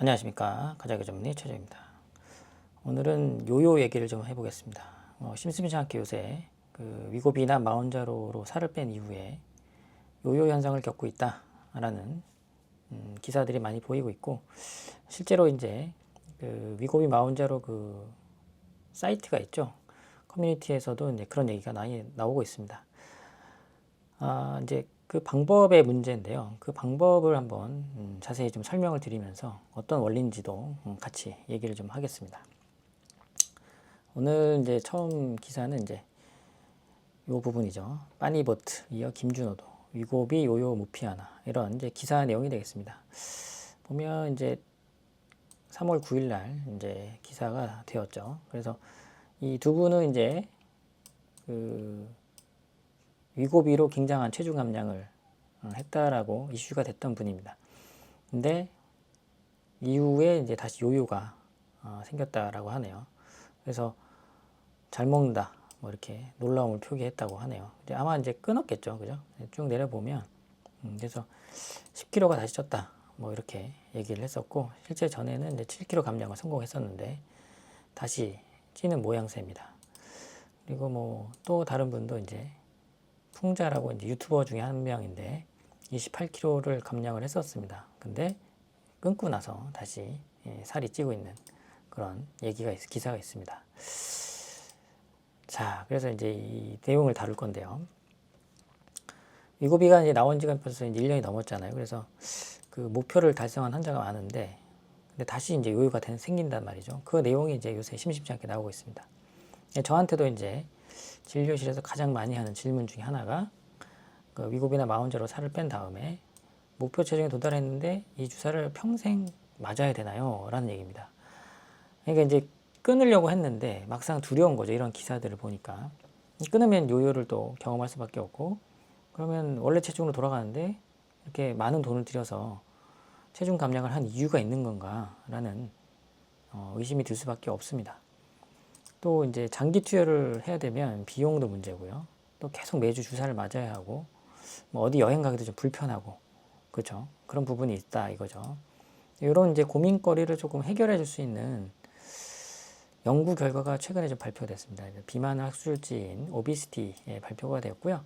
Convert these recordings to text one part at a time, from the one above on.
안녕하십니까. 가자기 전문의 최재입니다. 오늘은 요요 얘기를 좀 해보겠습니다. 심심치 않게 요새 위고비나 마운자로로 살을 뺀 이후에 요요 현상을 겪고 있다라는 기사들이 많이 보이고 있고, 실제로 이제 위고비 마운자로 사이트가 있죠. 커뮤니티에서도 이제 그런 얘기가 많이 나오고 있습니다. 이제 그 방법의 문제인데요. 그 방법을 한번 자세히 좀 설명을 드리면서 어떤 원리인지도 같이 얘기를 좀 하겠습니다. 오늘 이제 처음 기사는 이제 이 부분이죠. 빠니보트, 이어 김준호도, 위고비, 요요, 무피하나, 이런 이제 기사 내용이 되겠습니다. 보면 이제 3월 9일 날 이제 기사가 되었죠. 그래서 이 두 분은 이제 위고비로 굉장한 체중 감량을 했다라고 이슈가 됐던 분입니다. 근데 이후에 이제 다시 요요가 생겼다라고 하네요. 그래서 잘 먹는다, 뭐 이렇게 놀라움을 표기했다고 하네요. 이제 아마 이제 끊었겠죠, 그죠? 쭉 내려보면 그래서 10kg가 다시 쪘다, 뭐 이렇게 얘기를 했었고, 실제 전에는 이제 7kg 감량을 성공했었는데 다시 찌는 모양새입니다. 그리고 뭐 또 다른 분도 이제 풍자라고 이제 유튜버 중에 한 명인데 28kg를 감량을 했었습니다. 근데 끊고 나서 다시 살이 찌고 있는 그런 기사가 있습니다. 자, 그래서 이제 이 내용을 다룰 건데요. 위고비가 이제 나온 지가 벌써 이제 1년이 넘었잖아요. 그래서 그 목표를 달성한 환자가 많은데, 근데 다시 이제 요요가 생긴단 말이죠. 그 내용이 이제 요새 심심치 않게 나오고 있습니다. 저한테도 이제 진료실에서 가장 많이 하는 질문 중에 하나가, 위고비나 마운자로 살을 뺀 다음에 목표 체중에 도달했는데 이 주사를 평생 맞아야 되나요? 라는 얘기입니다. 그러니까 이제 끊으려고 했는데 막상 두려운 거죠. 이런 기사들을 보니까. 끊으면 요요를 또 경험할 수밖에 없고, 그러면 원래 체중으로 돌아가는데 이렇게 많은 돈을 들여서 체중 감량을 한 이유가 있는 건가? 라는 의심이 들 수밖에 없습니다. 또 이제 장기 투여를 해야 되면 비용도 문제고요. 또 계속 매주 주사를 맞아야 하고, 뭐 어디 여행 가기도 좀 불편하고, 그렇죠? 그런 부분이 있다 이거죠. 이런 이제 고민거리를 조금 해결해 줄 수 있는 연구 결과가 최근에 좀 발표됐습니다. 비만 학술지인 오비시티에 발표가 되었고요.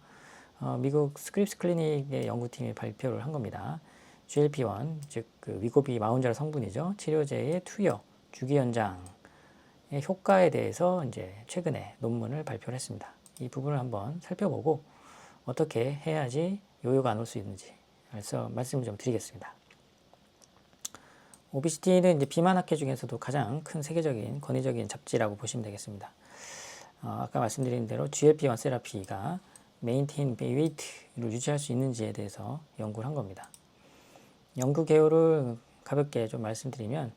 미국 스크립스 클리닉의 연구팀이 발표를 한 겁니다. GLP-1, 즉 위고비 마운자로 성분이죠. 치료제의 투여, 주기 연장의 효과에 대해서 이제 최근에 논문을 발표를 했습니다. 이 부분을 한번 살펴보고 어떻게 해야지 요요가 안 올 수 있는지 그래서 말씀을 좀 드리겠습니다. 오비시티는 이제 비만학회 중에서도 가장 큰 세계적인 권위적인 잡지라고 보시면 되겠습니다. 아까 말씀드린 대로 GLP-1 세라피가 메인테인 웨이트를 유지할 수 있는지에 대해서 연구를 한 겁니다. 연구 개요를 가볍게 좀 말씀드리면,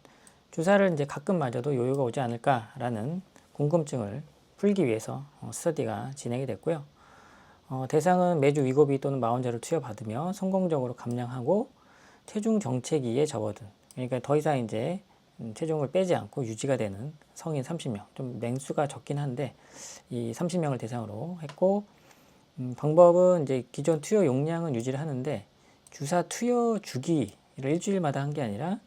주사를 이제 가끔 맞아도 요요가 오지 않을까라는 궁금증을 풀기 위해서 스터디가 진행이 됐고요. 대상은 매주 위고비 또는 마운자를 투여받으며 성공적으로 감량하고 체중 정체기에 접어든, 그러니까 더 이상 이제 체중을 빼지 않고 유지가 되는 성인 30명, 좀 맹수가 적긴 한데 이 30명을 대상으로 했고, 방법은 이제 기존 투여 용량은 유지를 하는데 주사 투여 주기를 일주일마다 한 게 아니라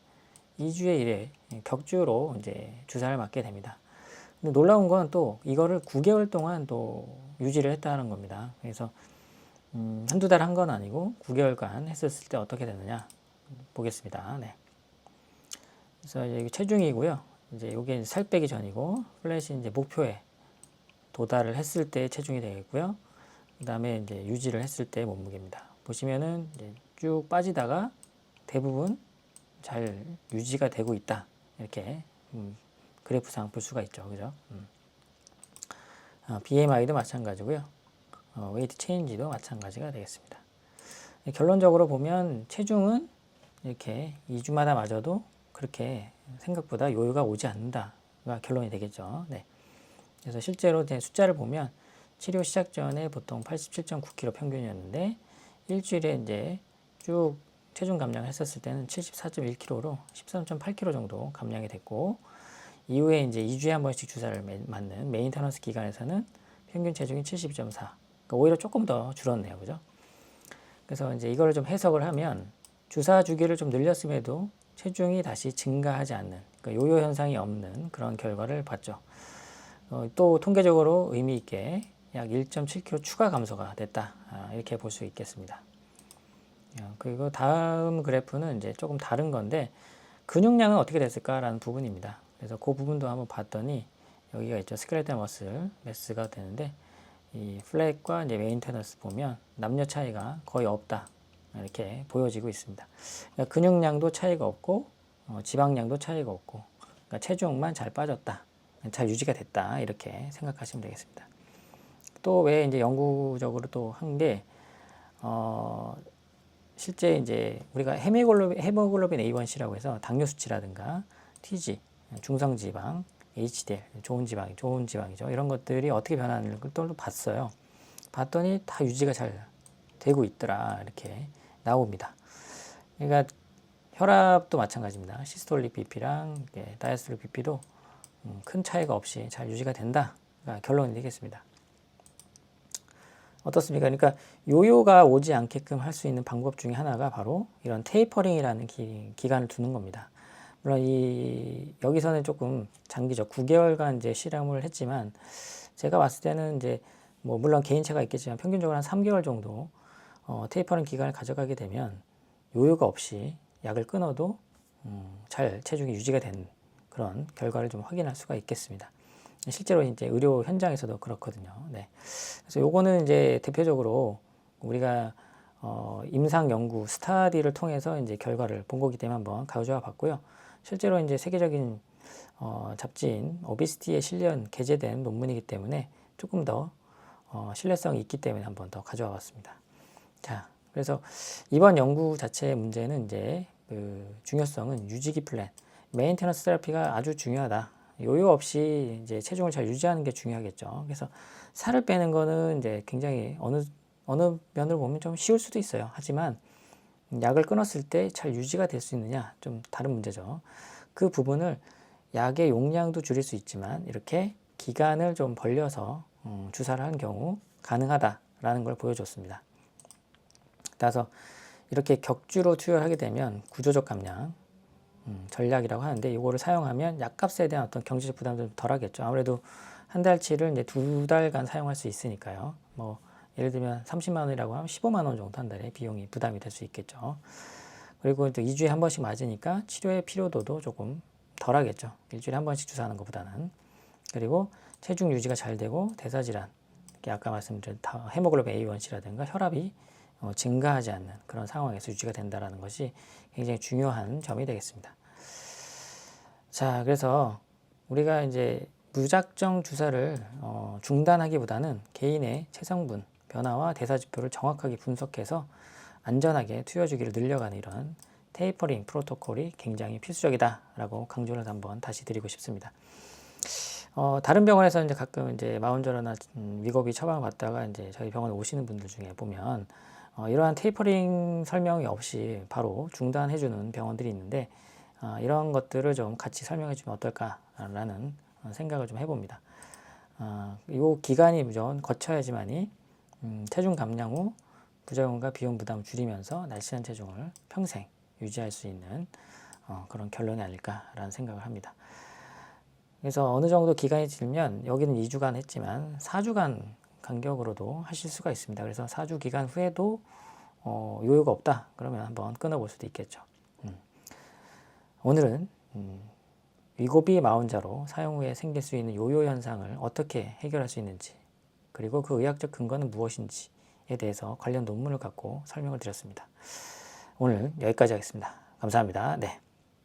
2주에 1회 격주로 이제 주사를 맞게 됩니다. 근데 놀라운 건 또 이거를 9개월 동안 또 유지를 했다는 겁니다. 그래서 한두 달 한 건 아니고 9개월간 했었을 때 어떻게 되느냐 보겠습니다. 네. 그래서 이제 체중이고요. 이제 이게 살 빼기 전이고, 플랫이 이제 목표에 도달을 했을 때 체중이 되겠고요. 그 다음에 이제 유지를 했을 때 몸무게입니다. 보시면은 이제 쭉 빠지다가 대부분 잘 유지가 되고 있다. 이렇게 그래프상 볼 수가 있죠. 그죠? BMI도 마찬가지고요. 웨이트 체인지도 마찬가지가 되겠습니다. 결론적으로 보면 체중은 이렇게 2주마다 맞아도 그렇게 생각보다 요요가 오지 않는다가 결론이 되겠죠. 네. 그래서 실제로 숫자를 보면 치료 시작 전에 보통 87.9kg 평균이었는데 일주일에 이제 쭉 체중 감량을 했었을 때는 74.1kg로 13.8kg 정도 감량이 됐고, 이후에 이제 2주에 한 번씩 주사를 맞는 메인터넌스 기간에서는 평균 체중이 72.4, 그러니까 오히려 조금 더 줄었네요. 그죠? 그래서 이제 이거를 좀 해석을 하면 주사 주기를 좀 늘렸음에도 체중이 다시 증가하지 않는, 그러니까 요요 현상이 없는 그런 결과를 봤죠. 또 통계적으로 의미 있게 약 1.7kg 추가 감소가 됐다, 이렇게 볼 수 있겠습니다. 그리고 다음 그래프는 이제 조금 다른 건데 근육량은 어떻게 됐을까라는 부분입니다. 그래서 그 부분도 한번 봤더니 여기가 있죠. 스켈레탈 머슬 매스가 되는데 이 플랫과 이제 메인테너스 보면 남녀 차이가 거의 없다, 이렇게 보여지고 있습니다. 그러니까 근육량도 차이가 없고 지방량도 차이가 없고, 그러니까 체중만 잘 빠졌다, 잘 유지가 됐다, 이렇게 생각하시면 되겠습니다. 또 왜 이제 영구적으로 또 한 게 실제 이제 우리가 헤모글로빈 A1C라고 해서 당뇨 수치라든가 TG, 중성지방, HDL, 좋은 지방이죠. 이런 것들이 어떻게 변하는 걸 또 봤어요. 봤더니 다 유지가 잘 되고 있더라, 이렇게 나옵니다. 그러니까 혈압도 마찬가지입니다. 시스톨릭 BP랑 다이아스톨릭 BP도 큰 차이가 없이 잘 유지가 된다, 결론이 되겠습니다. 어떻습니까? 그러니까 요요가 오지 않게끔 할 수 있는 방법 중에 하나가 바로 이런 테이퍼링이라는 기간을 두는 겁니다. 물론 여기서는 조금 장기적 9개월간 이제 실험을 했지만 제가 봤을 때는 이제 뭐 물론 개인차가 있겠지만 평균적으로 한 3개월 정도 테이퍼링 기간을 가져가게 되면 요요가 없이 약을 끊어도 잘 체중이 유지가 된 그런 결과를 좀 확인할 수가 있겠습니다. 실제로 이제 의료 현장에서도 그렇거든요. 네. 그래서 요거는 이제 대표적으로 우리가 임상 연구 스타디를 통해서 이제 결과를 본 거기 때문에 한번 가져와 봤고요. 실제로 이제 세계적인 잡지인 오비시티에 게재된 논문이기 때문에 조금 더 신뢰성이 있기 때문에 한번 더 가져와 봤습니다. 자, 그래서 이번 연구 자체의 문제는 이제 그 중요성은 유지기 플랜, 메인테너스 테라피가 아주 중요하다. 요요 없이 이제 체중을 잘 유지하는 게 중요하겠죠. 그래서 살을 빼는 거는 이제 굉장히 어느 면으로 보면 좀 쉬울 수도 있어요. 하지만 약을 끊었을 때 잘 유지가 될 수 있느냐, 좀 다른 문제죠. 그 부분을 약의 용량도 줄일 수 있지만 이렇게 기간을 좀 벌려서 주사를 한 경우 가능하다라는 걸 보여줬습니다. 따라서 이렇게 격주로 투여하게 되면 구조적 감량 전략이라고 하는데, 이거를 사용하면 약값에 대한 어떤 경제적 부담도 좀 덜하겠죠. 아무래도 한 달치를 이제 2달간 사용할 수 있으니까요. 뭐 예를 들면 30만 원이라고 하면 15만 원 정도 한 달에 비용이 부담이 될 수 있겠죠. 그리고 또 2주에 한 번씩 맞으니까 치료의 필요도도 조금 덜하겠죠. 일주일에 한 번씩 주사하는 것보다는. 그리고 체중 유지가 잘 되고 대사질환, 아까 말씀드린 헤모글로빈 A1C라든가 혈압이 증가하지 않는 그런 상황에서 유지가 된다는 것이 굉장히 중요한 점이 되겠습니다. 자, 그래서 우리가 이제 무작정 주사를 중단하기보다는 개인의 체성분 변화와 대사지표를 정확하게 분석해서 안전하게 투여 주기를 늘려가는 이런 테이퍼링 프로토콜이 굉장히 필수적이다라고 강조를 한번 다시 드리고 싶습니다. 다른 병원에서 이제 가끔 이제 마운저러나 위고비 처방을 받다가 이제 저희 병원에 오시는 분들 중에 보면 이러한 테이퍼링 설명이 없이 바로 중단해주는 병원들이 있는데 이런 것들을 좀 같이 설명해주면 어떨까라는 생각을 좀 해봅니다. 이 기간이 무조건 거쳐야지만이 체중 감량 후 부작용과 비용 부담을 줄이면서 날씬한 체중을 평생 유지할 수 있는 그런 결론이 아닐까라는 생각을 합니다. 그래서 어느 정도 기간이 길면 여기는 2주간 했지만 4주간 간격으로도 하실 수가 있습니다. 그래서 4주 기간 후에도 요요가 없다 그러면 한번 끊어볼 수도 있겠죠. 오늘은 위고비 마운자로 사용 후에 생길 수 있는 요요 현상을 어떻게 해결할 수 있는지, 그리고 그 의학적 근거는 무엇인지에 대해서 관련 논문을 갖고 설명을 드렸습니다. 오늘 여기까지 하겠습니다. 감사합니다. 네.